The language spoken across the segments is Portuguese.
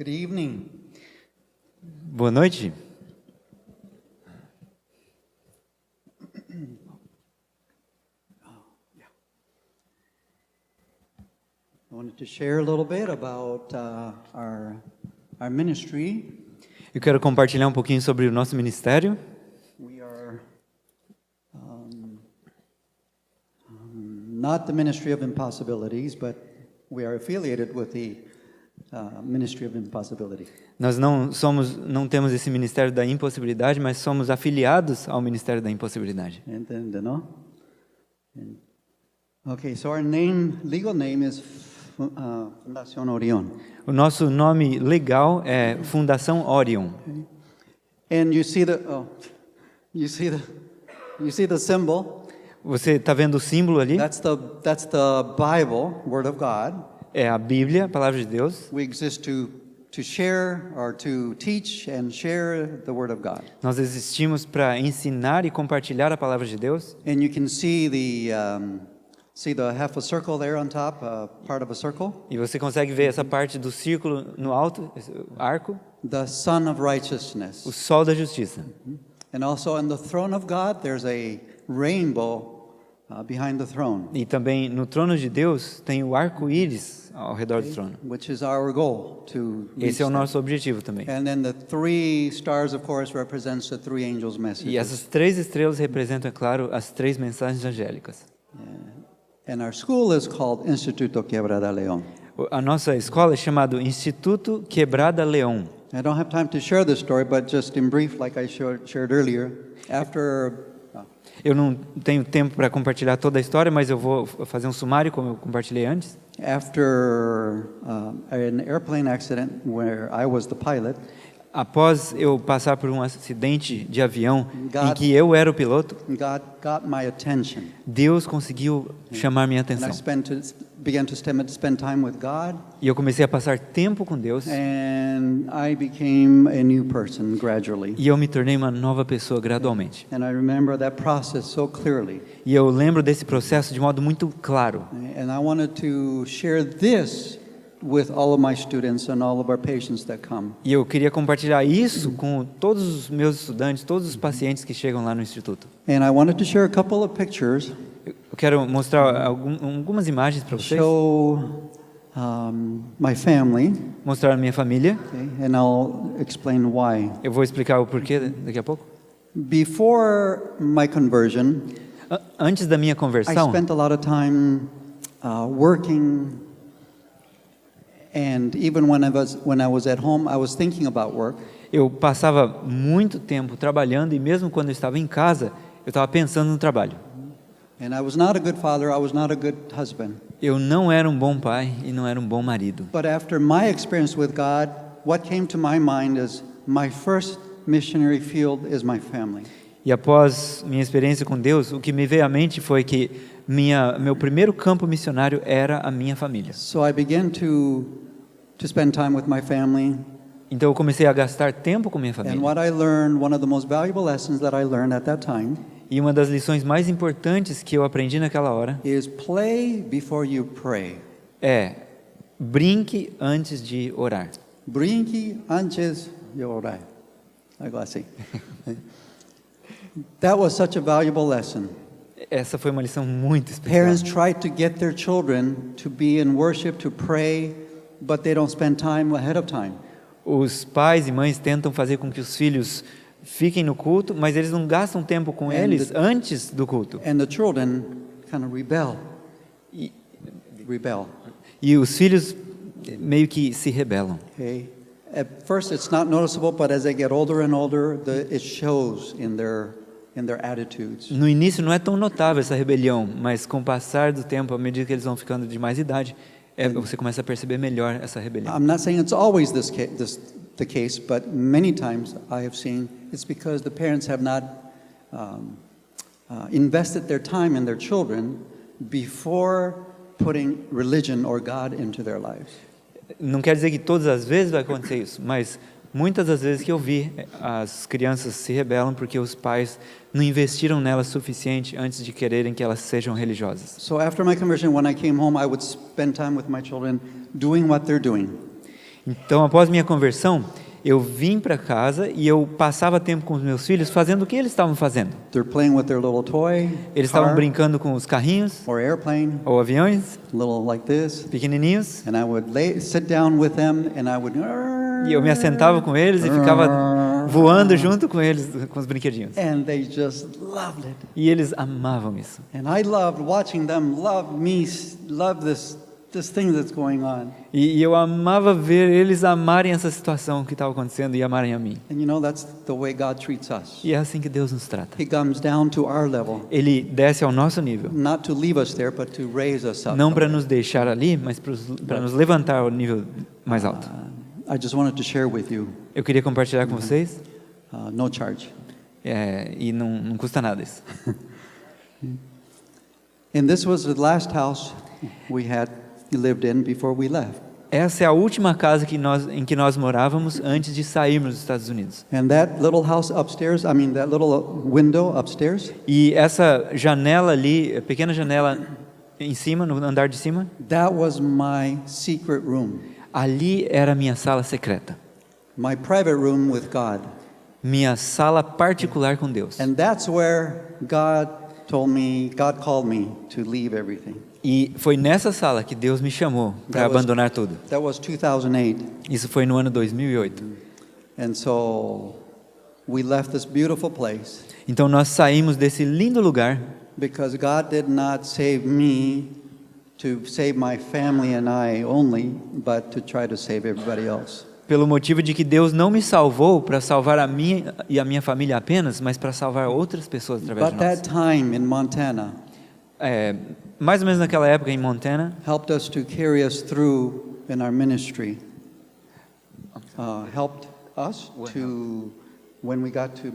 Good evening. Boa noite. I wanted to share a little bit about our ministry. Eu quero compartilhar um pouquinho sobre o nosso ministério. We are not the Ministry of Impossibilities, but we are affiliated with the Ministry of Impossibility. Nós não temos esse ministério da impossibilidade, mas somos afiliados ao ministério da impossibilidade. Entendeu? Okay, so our legal name is Fundación Orión. O nosso nome legal é Fundação Orion. And you see the symbol. Você está vendo o símbolo ali? That's the Bible, Word of God. É a Bíblia, a palavra de Deus. We exist to share or to teach and share the Word of God. Nós existimos para ensinar e compartilhar a palavra de Deus. And you can see the half a circle there on top, part of a circle. E você consegue ver essa parte do círculo no alto, esse arco? The Sun of Righteousness. O sol da justiça. And also on the throne of God, there's a rainbow behind the throne. E também no trono de Deus tem o arco-íris ao redor do trono. Which is our goal to reach Esse é o that. nosso objetivo também. And then the three stars, of course, represents the three angels' messages. E essas três estrelas representam, é claro, as três mensagens angélicas. And our school is called Instituto Quebrada León. A nossa escola é chamada Instituto Quebrada León. I don't have time to share this story, but just in brief, like I shared earlier, after Eu não tenho tempo para compartilhar toda a história, mas eu vou fazer um sumário, como eu compartilhei antes. After an airplane accident where I was the pilot, Após eu passar por um acidente de avião em God- que eu era o piloto, God got my attention. Deus conseguiu chamar minha And I atenção. began to spend time with God, E eu comecei a passar tempo com Deus. and I became a new person gradually. E eu me tornei uma nova pessoa gradualmente. And I remember that process so clearly. E eu lembro desse processo de modo muito claro. And I wanted to share this with all of my students and all of our patients that come. E eu queria compartilhar isso com todos os meus estudantes, todos os pacientes que chegam lá no instituto. And I wanted to share a couple of pictures Eu quero mostrar algumas imagens para to vocês, show my family, mostrar a minha família. okay, and I'll explain why. Eu vou explicar o porquê daqui a pouco. Before my conversion, Antes da minha I conversão, spent a lot of time working, and even when I was at home, I was thinking about work. eu passava muito tempo trabalhando e mesmo quando eu estava em casa, eu estava pensando no trabalho. And I was not a good father, I was not a good husband. Eu não era um bom pai e não era um bom marido. But after my experience with God, what came to my mind is my first missionary field is my family. E após minha experiência com Deus, o que me veio à mente foi que meu primeiro campo missionário era a minha família. So I began to spend time with my family. Então eu comecei a gastar tempo com minha And família. what I learned, one of the most valuable lessons that I learned at that time, E uma das lições mais importantes que eu aprendi naquela hora is play before you pray. é: brinque antes de orar. Brinque antes de orar. Algo assim. That was such a valuable lesson. Essa foi uma lição muito especial. Parents try to get their children to be in worship, to pray, but they don't spend time ahead of time. Os pais e mães tentam fazer com que os filhos fiquem no culto, mas eles não gastam tempo com eles antes do culto. And the children kind of rebel. E os filhos meio que se rebelam. Okay. At first, it's not noticeable, but as they get older and older, it shows in their attitudes. No início não é tão notável essa rebelião, mas com o passar do tempo, à medida que eles vão ficando de mais idade, você começa a perceber melhor essa rebelião. I'm not saying it's always the case, but many times I have seen it's because the parents have not invested their time in their children before putting religion or God into their lives. Não quer dizer que todas as vezes vai acontecer isso, mas muitas das vezes que eu vi, as crianças se rebelam porque os pais não investiram nelas o suficiente antes de quererem que elas sejam religiosas. So after my conversion, when I came home, I would spend time with my children doing what they're doing. Então, após minha conversão, eu vim para casa e eu passava tempo com os meus filhos fazendo o que eles estavam fazendo. They're playing with their little toy, Eles estavam car, brincando com os carrinhos or airplane, ou aviões little like this, pequenininhos, and I would sit down with them, and I would. e eu me assentava com eles e ficava voando junto com eles, com os brinquedinhos. And they just loved it. E eles amavam isso. And I loved watching them love me, love this thing that's going on. E eu amava ver eles amarem essa situação que estava acontecendo e amarem a mim. And you know, that's the way God treats us. E é assim que Deus nos trata. He comes down to our level, Ele desce ao nosso nível. not to leave us there, but to raise us up. Não para nos deixar ali, mas para nos levantar ao nível mais alto. I just wanted to share with you, Eu queria compartilhar com vocês, no charge. e não custa nada isso. And this was the last house we had lived in before we left. Essa é a última casa em que nós morávamos antes de sairmos dos Estados Unidos. And that little house upstairs, that little window upstairs, E essa janela ali, a pequena janela em cima, no andar de cima, that was my secret room, ali era a minha sala secreta. my private room with God. Minha sala particular com Deus. And that's where God called me to leave everything. E foi nessa sala que Deus me chamou para abandonar tudo. That was 2008. Isso foi no ano 2008. And so we left this beautiful place Então nós saímos desse lindo lugar because God did not save me to save my family and I only, but to try to save everybody else. pelo motivo de que Deus não me salvou para salvar a minha e a minha família apenas, mas para salvar outras pessoas através But de nós. that time in Montana Mais ou menos naquela época em Montana, helped us to carry us through in our ministry. Helped us to, when we got to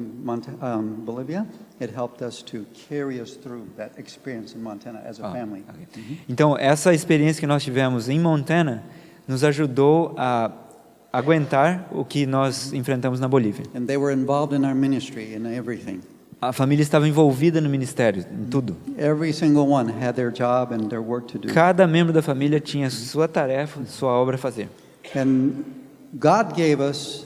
Bolivia, it helped us to carry us through that experience in Montana as a family. ok. Então essa experiência que nós tivemos em Montana nos ajudou a aguentar o que nós enfrentamos na Bolívia. And they were involved in our ministry and everything. A família estava envolvida no ministério, em tudo. Every single one had their job and their work to do. Cada membro da família tinha sua tarefa, sua obra a fazer. And God gave us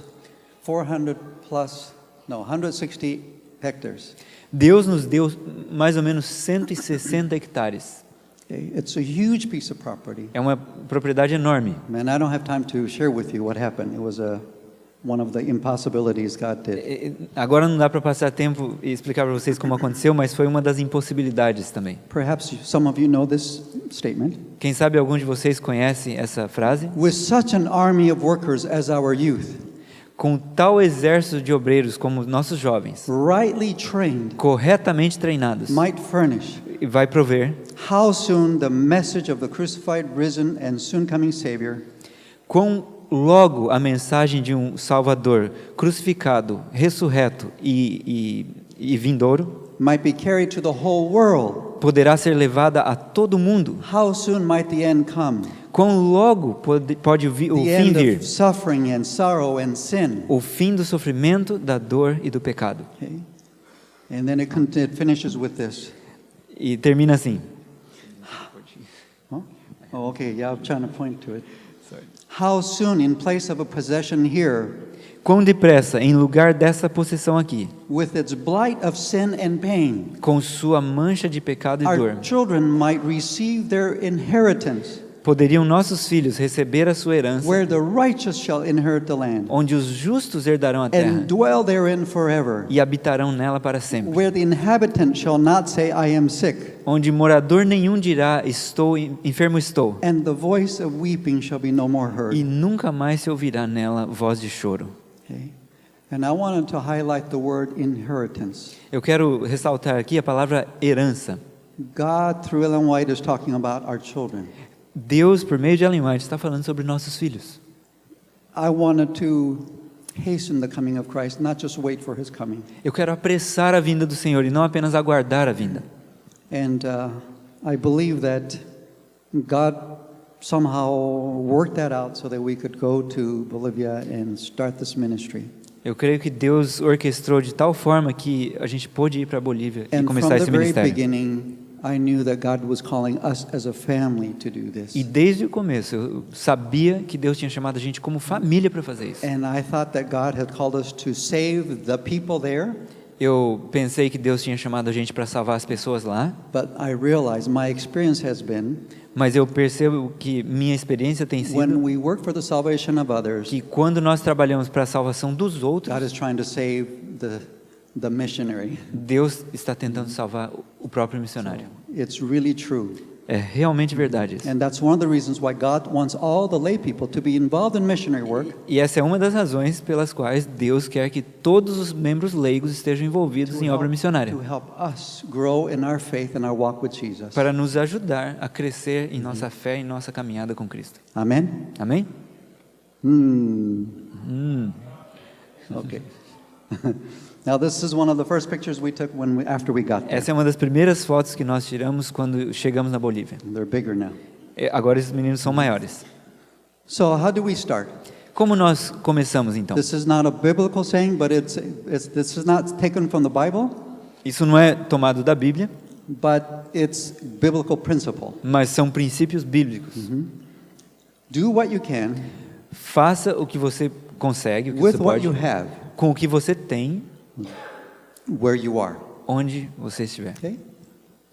160 hectares. Deus nos deu mais ou menos 160 hectares. Okay? It's a huge piece of property. É uma propriedade enorme. Man, I don't have time to share with you what happened. It was one of the impossibilities God did. Agora não dá para passar tempo e explicar para vocês como aconteceu, mas foi uma das impossibilidades também. Perhaps some of you know this statement. Quem sabe algum de vocês conhece essa frase? With such an army of workers as our youth, Com tal exército de obreiros como nossos jovens, rightly trained, corretamente treinados, might furnish, vai prover how soon the message of the crucified, risen, and soon coming Savior quão logo a mensagem de um Salvador crucificado, ressurreto e vindouro might be carried to the whole world. poderá ser levada a todo mundo. How soon might the end come? Quão logo pode o The fim end vir? of suffering and sorrow and sin. O fim do sofrimento, da dor e do pecado. Okay? And then it finishes with this. E termina assim. Oh, okay. Yeah, I'm trying to point to it. How soon, in place of a possession here, Quão depressa, em lugar dessa possessão aqui, with its blight of sin and pain, com sua mancha de pecado e dor, our children might receive their inheritance, poderiam nossos filhos receber a sua herança, where the righteous shall inherit the land, onde os justos herdarão a terra and dwell therein forever, e habitarão nela para sempre, where the inhabitant shall not say, I am sick, onde morador nenhum dirá, enfermo estou, and the voice of weeping shall be no more heard. e nunca mais se ouvirá nela voz de choro. Okay? And I wanted to highlight the word inheritance. Eu quero ressaltar aqui a palavra herança. God, through Ellen White, is talking about our children. Deus, por meio de Ellen White, está falando sobre nossos filhos. I wanted to hasten the coming of Christ, not just wait for his coming. Eu quero apressar a vinda do Senhor e não apenas aguardar a vinda. And I believe that God somehow worked that out so that we could go to Bolivia and start this ministry. Eu creio que Deus orquestrou de tal forma que a gente pôde ir para a Bolívia e And from começar the esse very ministério. beginning, I knew that God was calling us as a family to do this. E desde o começo eu sabia que Deus tinha chamado a gente como família para fazer isso. And I thought that God had called us to save the people there, Eu pensei que Deus tinha chamado a gente para salvar as pessoas lá, but I realized my experience has been mas eu percebo que minha experiência tem when sido we work for the salvation of others, que quando nós trabalhamos para a salvação dos outros, God is trying to save the missionary. Deus está tentando salvar o próprio missionário. It's really true. É realmente verdade isso. And that's one of the reasons why God wants all the lay people to be involved in missionary work, E essa é uma das razões pelas quais Deus quer que todos os membros leigos estejam envolvidos em obra missionária, to help us grow in our faith and our walk with Jesus. para nos ajudar a crescer em nossa fé e nossa caminhada com Cristo. Amen? Amém? Okay. Now this is one of the first pictures we took after we got there. Essa é uma das primeiras fotos que nós tiramos quando chegamos na Bolívia. They're bigger now. Agora esses meninos são maiores. So how do we start? Como nós começamos então? This is not a biblical saying, but this is not taken from the Bible, Isso não é tomado da Bíblia, but it's biblical principle. mas são princípios bíblicos. Do what you can Faça o que você consegue, o que with você what pode, you have, com o que você tem, where you are. onde você estiver. Okay?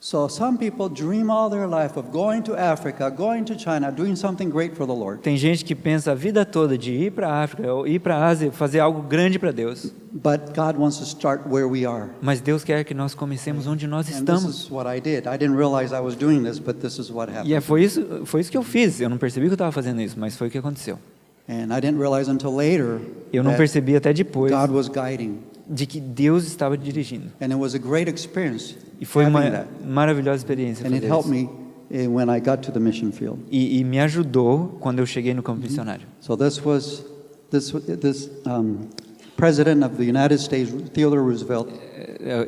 So some people dream all their life of going to Africa, going to China, doing something great for the Lord. Tem gente que pensa a vida toda de ir para a África ou ir para a Ásia, fazer algo grande para Deus. But God wants to start where we are. Mas Deus quer que nós comecemos onde nós And this estamos. is what I did. I didn't realize I was doing this, but this is what happened. Foi isso que eu fiz. Eu não percebi que eu estava fazendo isso, mas foi o que aconteceu. And I didn't realize until later Eu não that percebi até depois God was guiding. de que Deus estava dirigindo. And it was a great experience E foi having uma that. maravilhosa experiência And it fazer helped isso. me when I got to the mission field. E me ajudou quando eu cheguei no campo missionário. So this President of the United States, Theodore Roosevelt,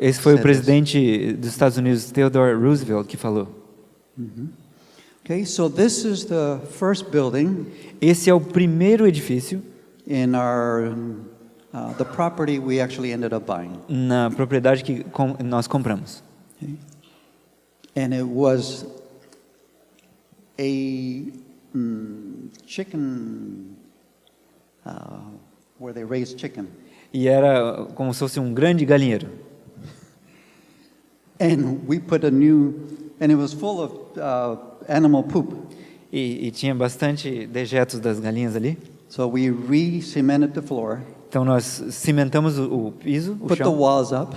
Esse foi o Said presidente dos Estados Unidos, Theodore Roosevelt, que falou. okay, so this is the first building Esse é o primeiro edifício in the property we actually ended up buying. na propriedade que nós compramos. Okay? And it was a chicken, where they raised chicken. E era como se fosse um grande galinheiro. And we put and it was full of animal poop. E tinha bastante dejetos das galinhas ali. So we re-cemented the floor, Então nós cimentamos o piso, o put the chão, walls up,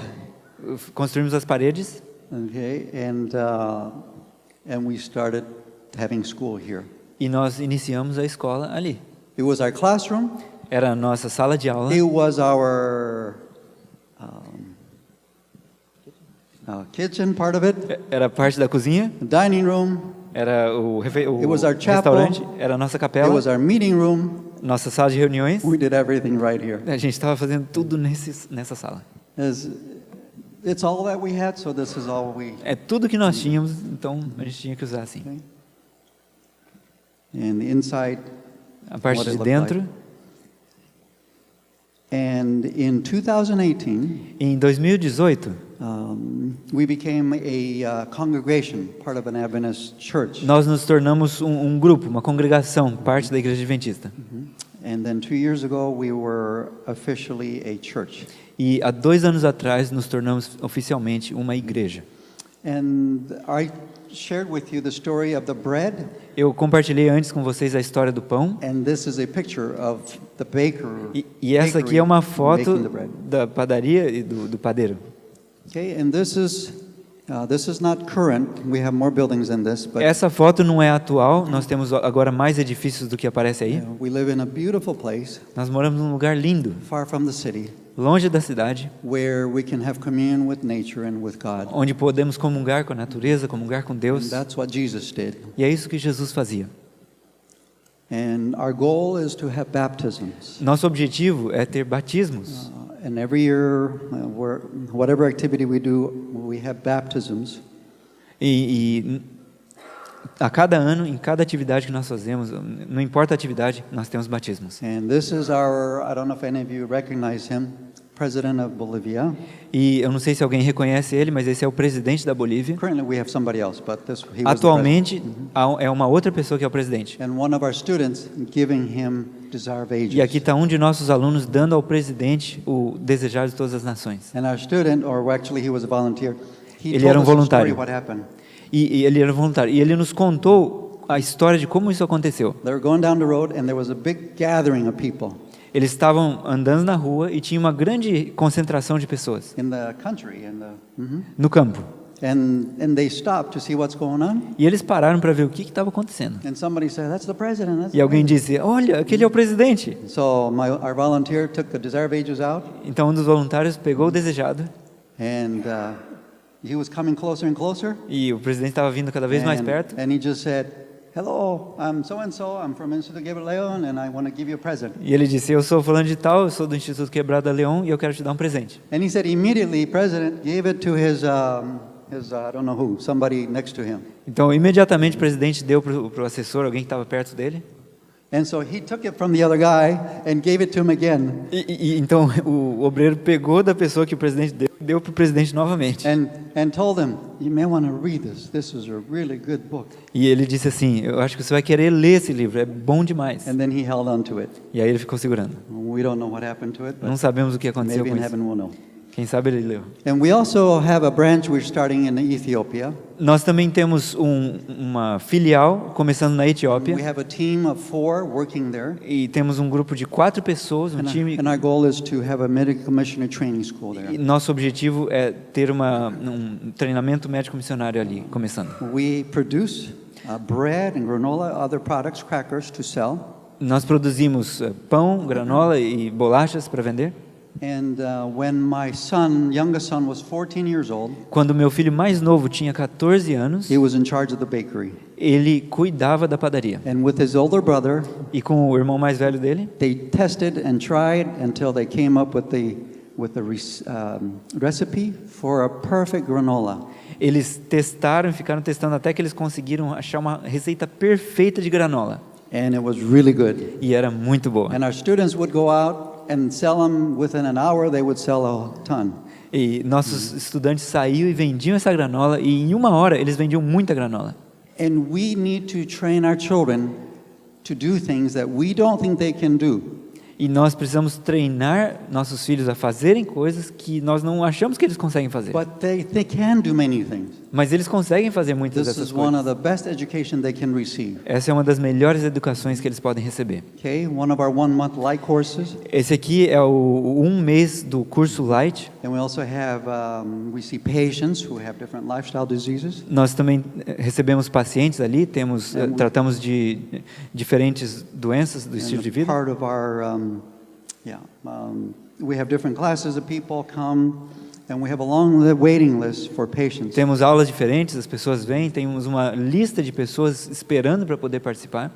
construímos as paredes okay, and we started having school here. e nós iniciamos a escola ali. It was our classroom. Era a nossa sala de aula, It was our kitchen, part of it, era parte da cozinha, dining room. era o It was our chapel. restaurante, era a nossa It capela, was our meeting room. nossa sala de reuniões. We did everything right here. A gente estava fazendo tudo nessa sala. It's all that we had, so this is all we. É tudo que nós tínhamos, então a gente tinha que usar assim. Okay. And inside, A parte What it de looked dentro. like. And in 2018, Em 2018, we became a congregation, part of an Adventist church. nós nos tornamos um grupo, uma congregação, parte da Igreja Adventista. And then 2 years ago, we were officially a church. E há 2 anos atrás nos tornamos oficialmente uma igreja. And I shared with you the story of the bread, Eu compartilhei antes com vocês a história do pão. and this is a picture of the baker. E essa aqui é uma foto making the bread. da padaria e do padeiro. Okay, and this is not current. We have more buildings than this, but Essa foto não é atual, nós temos agora mais edifícios do que aparece aí. we live in a beautiful place, Nós moramos num lugar lindo, far from the city, longe da cidade, where we can have communion with nature and with God. onde podemos comungar com a natureza, comungar com And Deus. that's what Jesus did. E é isso que Jesus fazia. And our goal is to have baptisms. Nosso objetivo é ter batismos. And every year, whatever activity we do, we have baptisms. E a cada ano, em cada atividade que nós fazemos, não importa a atividade, nós temos batismos. And this is I don't know if any of you recognize him, president of Bolivia. E eu não sei se alguém reconhece ele, mas esse é o presidente da Bolívia. Currently, we have somebody else, but he was the president. Atualmente, é uma outra pessoa que é o presidente. And one of our students giving him Desire of Ages. E aqui está um de nossos alunos dando ao presidente o desejar de todas as nações. And our student, or actually he was a volunteer, he Ele era told us the story voluntário. what happened. E ele era voluntário. E ele nos contou a história de como isso aconteceu. They were going down the road and there was a big gathering of people Eles estavam andando na rua e tinha uma grande concentração de pessoas in the country no campo. and they stopped to see what's going on. E eles pararam para ver o que estava acontecendo. And somebody said, "That's the president." That's E the alguém president." disse: olha, aquele é o presidente. So our volunteer took the Desire of Ages out, Então um dos voluntários pegou o desejado and he was coming closer and closer. e o presidente estava vindo cada vez mais perto. And he just said, "Hello, I'm so and so. I'm from Instituto Gabriel Leon, and I want to give you a present." E ele disse: eu sou fulano de tal, eu sou do Instituto Quebrada Leão e eu quero te dar um presente. And he said immediately, President gave it to his I don't know who, somebody next to him. Então imediatamente o presidente deu para o assessor, alguém que estava perto dele. And so he took it from the other guy and gave it to him again. Então o obreiro pegou da pessoa que o presidente deu para o presidente novamente. And told him, "You may want to read this. This is a really good book." E ele disse assim: eu acho que você vai querer ler esse livro, é bom demais. And then he held on to it. E aí ele ficou segurando. We don't know what happened to it, Não but sabemos o que aconteceu maybe com in isso. heaven we'll know. Quem sabe ele leu. And we also have a branch we're starting in Ethiopia. Nós também temos uma filial começando na Etiópia. We have a team of 4 working there. E temos um grupo de 4 pessoas, um time. And our goal is to have a medical missionary training school E there. nosso objetivo é ter um treinamento médico missionário ali, começando. We produce bread and granola, other products, crackers to sell. Nós produzimos pão, granola e bolachas para vender. And when my youngest son was 14 years old, Quando meu filho mais novo tinha 14 anos, he was in charge of the bakery. ele cuidava da padaria. And with his older brother, E com o irmão mais velho dele, they tested and tried until they came up with the recipe for a perfect granola. eles testaram e ficaram testando até que eles conseguiram achar uma receita perfeita de granola. And it was really good. E era muito boa. And our students would go out and sell them. Within an hour, they would sell a ton. E nossos estudantes saíam e vendiam essa granola, e em 1 hora eles vendiam muita granola. And we need to train our children to do things that we don't think they can do. E nós precisamos treinar nossos filhos a fazerem coisas que nós não achamos que eles conseguem fazer. But they can do many things. Mas eles conseguem fazer muitas This dessas is one coisas. of the best education they can receive. Essa é uma das melhores educações que eles podem receber. Okay, one of our 1-month light courses. Esse aqui é o 1 mês do curso Light. And we also have, we see patients who have different lifestyle diseases. Nós também recebemos pacientes ali, tratamos de diferentes doenças do estilo de And vida. part of our, we have different classes of people come, and we have a long waiting list for patients. Temos aulas diferentes, as pessoas vêm, temos uma lista de pessoas esperando para poder participar.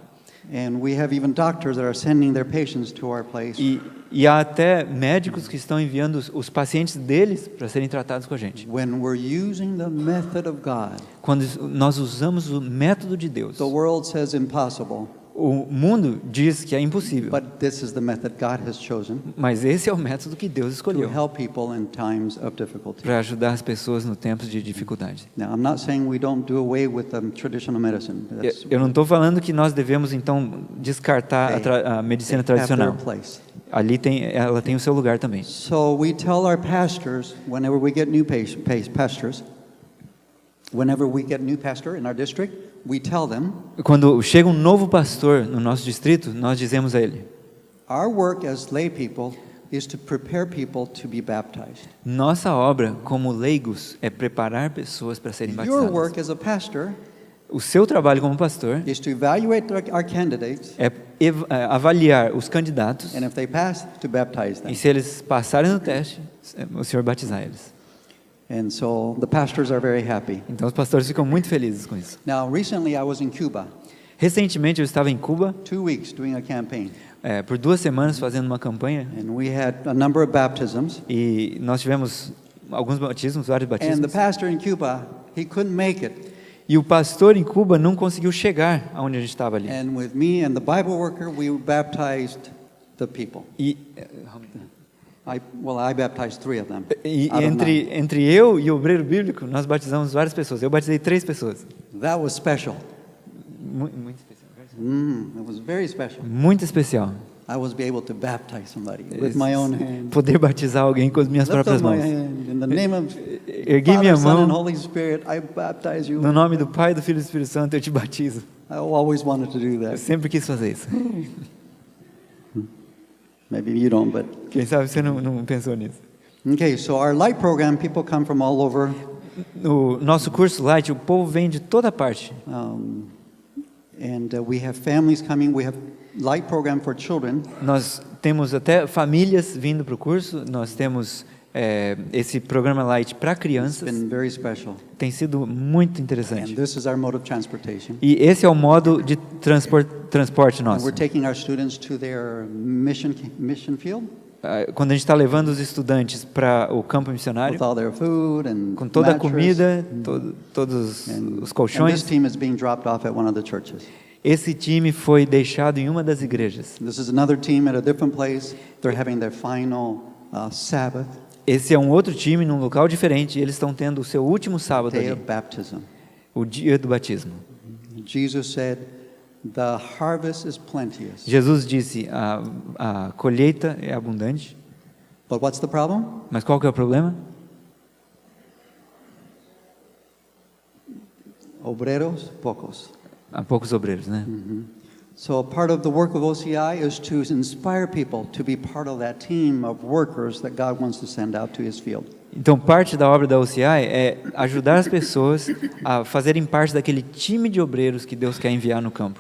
And we have even doctors that are sending their patients to our place. E há até médicos que estão enviando os pacientes deles para serem tratados com a gente. When we're using the method of God, Quando nós usamos o método de Deus, the world says impossible, o mundo diz que é impossível, but this is the method God has chosen mas esse é o método que Deus to escolheu help people in times of difficulty. para ajudar as pessoas no tempos de dificuldade. Now, I'm not saying we don't do away with traditional medicine. Eu não estou falando que nós devemos então descartar a medicina They have their tradicional. place. Ali ela tem o seu lugar também. So we tell our pastors, whenever we get new pastors, whenever we get new pastor in our district, we tell them, Quando chega um novo pastor no nosso distrito, nós dizemos a ele: our work as lay people is to prepare people to be baptized. nossa obra como leigos é preparar pessoas para serem Your batizadas. work as a pastor O seu trabalho como pastor is to evaluate our candidates, é avaliar os candidatos and if they pass, to baptize e them. se eles passarem no teste, o Senhor batizar eles. And so the pastors are very happy. Então os pastores ficam muito felizes com isso. Now, recently I was in Cuba, Recentemente eu estava em Cuba 2 weeks doing a campaign, por 2 semanas fazendo uma campanha and we had a number of baptisms. e nós tivemos alguns batismos, vários And the batismos. pastor in Cuba, he couldn't make it. E o pastor em Cuba não conseguiu chegar aonde a gente estava ali. And with me and the Bible worker, we baptized the people. E I baptized 3 of them. E out of 9. entre eu e o obreiro bíblico, nós batizamos várias pessoas. Eu batizei 3 pessoas. That was special. Muito especial. It was very special. Muito especial. I was be able to baptize somebody with my own hand. Poder batizar alguém com as minhas Lift próprias up my mãos. hand in the name of Ergui minha Father, Son, and mão, Holy Spirit. I baptize you. no nome do Pai, do Filho e do Espírito Santo, eu te batizo. I always wanted to do Eu that. sempre quis fazer isso. Maybe you don't, but Quem sabe você não pensou nisso. okay. So our light program, people come from all over. No nosso curso Light, o povo vem de toda parte. And we have families coming. We have light program for children. Nós temos até famílias vindo para o curso. Nós temos esse programa Light para It's crianças. been very special. Tem sido muito And interessante. this is our mode of transportation. E esse é o modo de transporte And nosso. we're taking our students to their mission field Quando a gente está levando os estudantes para o campo missionário, with all their food and com toda a mattress. comida, todos And os this colchões, team is being dropped off at one of the churches. esse time foi deixado em uma das igrejas. This is another team at a different place. They're having their final Sabbath, Esse é um outro time num local diferente. E eles estão tendo o seu último sábado day ali, of baptism. o dia do batismo. Jesus said, "The harvest is plenteous." Jesus disse: a colheita é abundante, But what's the problem? mas qual que é o problema? Obreros, pocos. Há poucos obreiros, né? So part of the work of OCI is to inspire people to be part of that team of workers that God wants to send out to His field. Então, parte da obra da OCI é ajudar as pessoas a fazerem parte daquele time de obreiros que Deus quer enviar no campo.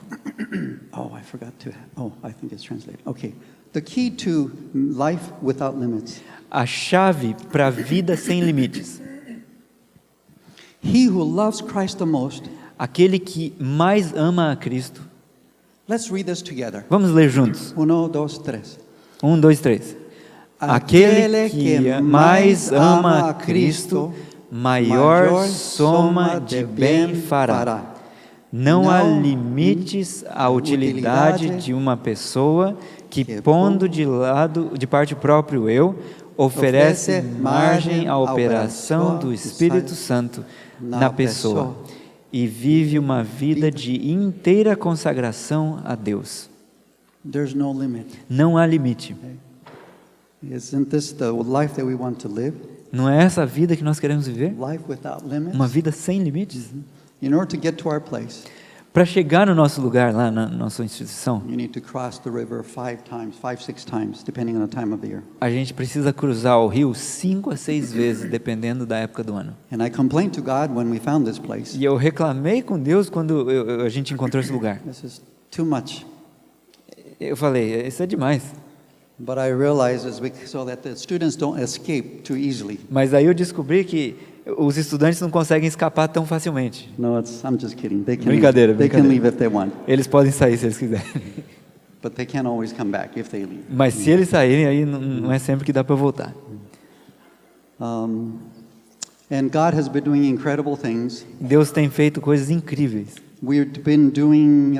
Oh, I forgot to. Oh, I think it's translated. Okay. The key to life without limits. A chave para a vida sem limites. He who loves Christ the most. Aquele que mais ama a Cristo. Let's read this together. Vamos ler juntos. 1, 2, 3. 1, 2, 3. Aquele que mais ama a Cristo, maior soma de bem fará. Não há limites à utilidade de uma pessoa que, pondo de parte o próprio eu, oferece margem à operação do Espírito Santo na pessoa e vive uma vida de inteira consagração a Deus. There's no limit. Não há limite. Isn't this the life that we want to live? Não é essa a vida que nós queremos viver? Life without limits? Uma vida sem limites? In order to get to our place, Para chegar no nosso lugar, lá na nossa instituição, you need to cross the river 6 times, depending on the time of the year. a gente precisa cruzar o rio 5 a 6 vezes, dependendo da época do ano. And I complained to God when we found this place. E eu reclamei com Deus quando a gente encontrou esse lugar. This is too much. Eu falei, isso é demais. But I realized it's so that the students don't escape too easily. Mas aí eu descobri que os estudantes não conseguem escapar tão facilmente. No, I'm just kidding. They can Brincadeira, leave. They can brincadeira. leave if they want, Eles podem sair se eles quiserem. but they can't always come back if they leave. Mas se eles saírem, aí não é sempre que dá para voltar. And God has been doing incredible things. Deus tem feito coisas incríveis. We've been doing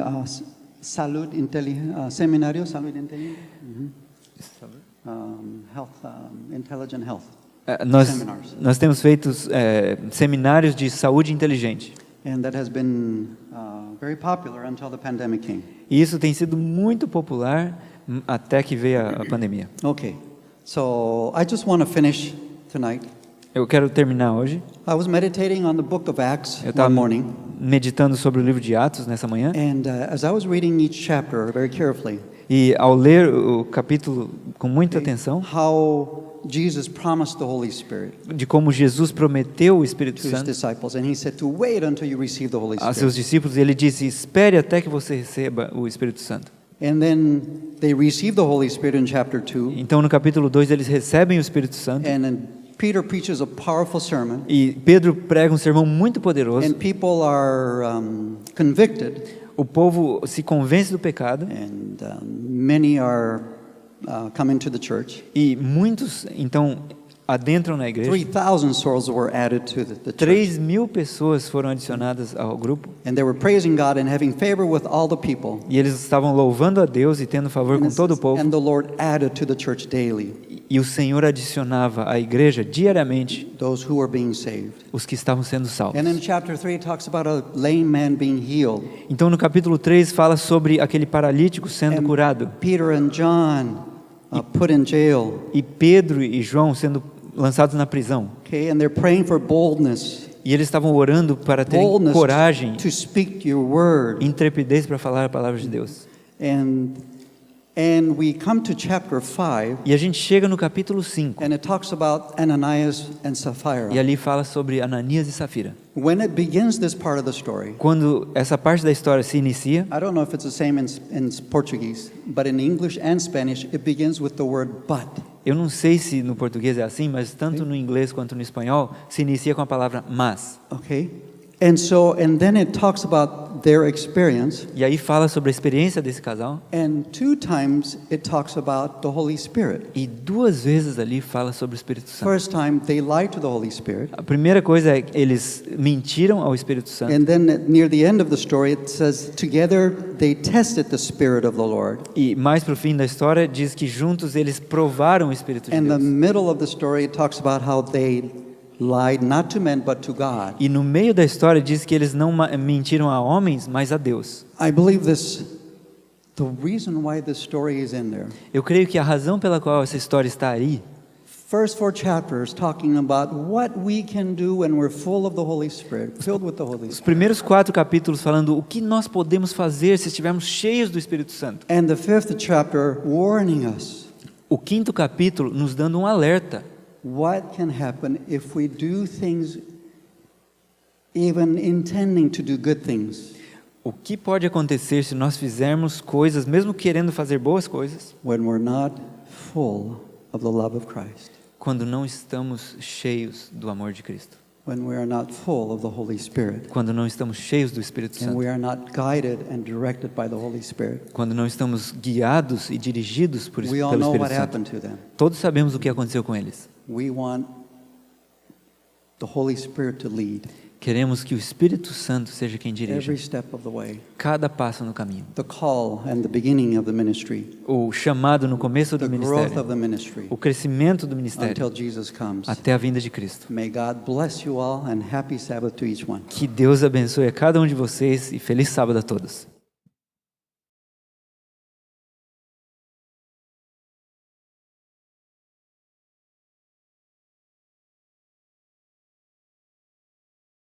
seminário, intelligent health. Nós temos feito seminários de saúde inteligente. And that has been very popular until the pandemic came. E isso tem sido muito popular até que veio a pandemia. Okay, so I just want to finish tonight. Eu quero terminar hoje. I was meditating on the book of Acts Eu one estava morning, meditando sobre o livro de Atos nessa manhã. and as I was reading each chapter very carefully, E ao ler o capítulo com muita atenção, how Jesus promised the Holy Spirit de como Jesus prometeu o Espírito to His Santo disciples, and He said to wait until you receive the Holy a seus Spirit. discípulos, ele disse: espere até que você receba o Espírito Santo. And then they received the Holy Spirit in chapter 2, Então no capítulo 2 eles recebem o Espírito Santo and then Peter preaches a powerful sermon, e Pedro prega um sermão muito poderoso. and people are convicted, O povo se convence do pecado and many are coming to the church. e muitos então adentram na igreja. 3,000 souls were added to the church. 3.000 pessoas foram adicionadas ao grupo. And they were praising God and having favor with all the people. E eles estavam louvando a Deus e tendo favor com todo o povo. And the Lord added to the church daily E o Senhor adicionava à igreja diariamente those who were being saved. os que estavam sendo salvos. And in chapter 3 it talks about a lame man being healed. Então no capítulo 3 fala sobre aquele paralítico sendo curado. Peter and John put in jail. E Pedro e João sendo lançados na prisão. Okay, and they're praying for boldness. E eles estavam orando para terem Boldness coragem, to speak your word. intrepidez para falar a palavra de Deus. And we come to chapter 5, E a gente chega no capítulo 5. and it talks about Ananias and Sapphira. E ali fala sobre Ananias e Safira. When it begins this part of the story, Quando essa parte da história se inicia, I don't know if it's the same in Portuguese, but in English and Spanish, it begins with the word but. eu não sei se no português é assim, mas tanto no inglês quanto no espanhol, se inicia com a palavra mas. Okay? And then it talks about their experience, E aí fala sobre a experiência desse casal. and 2 times it talks about the Holy Spirit. E 2 vezes ali fala sobre o Espírito Santo. First time, they lied to the Holy Spirit. A primeira coisa é que eles mentiram ao Espírito Santo. And then near the end of the story, it says, together they tested the Spirit of the Lord. E mais para o fim da história, diz que juntos eles provaram o Espírito de And the Deus. middle of the story, it talks about how they lied not to men, but to God. E no meio da história diz que eles não mentiram a homens, mas a Deus. I believe the reason why this story is in there. Eu creio que a razão pela qual essa história está aí, First 4 chapters talking about what we can do when we're full of the Holy Spirit, filled with the Holy os Spirit. primeiros 4 capítulos falando o que nós podemos fazer se estivermos cheios do Espírito Santo. And the 5th chapter warning us O 5º capítulo nos dando um alerta. what can happen if we do things even intending to do good things O que pode acontecer se nós fizermos coisas, mesmo querendo fazer boas coisas, when we're not full of the love of Christ, quando não estamos cheios do amor de Cristo, when we are not full of the Holy Spirit, quando não estamos cheios do Espírito and Santo, we are not guided and directed by the Holy Spirit. quando não estamos guiados e dirigidos We all pelo know Espírito what Santo. happened to them. Todos sabemos o que aconteceu com eles. We want the Holy Spirit to lead Queremos que o Espírito Santo seja quem dirija every step of the way. cada passo no caminho. The call and the beginning of the ministry, O chamado no começo the do growth ministério, of the ministry, o crescimento do ministério, until Jesus comes. até a vinda de Cristo. May God bless you all and happy Sabbath to each one. Que Deus abençoe a cada um de vocês e feliz sábado a todos.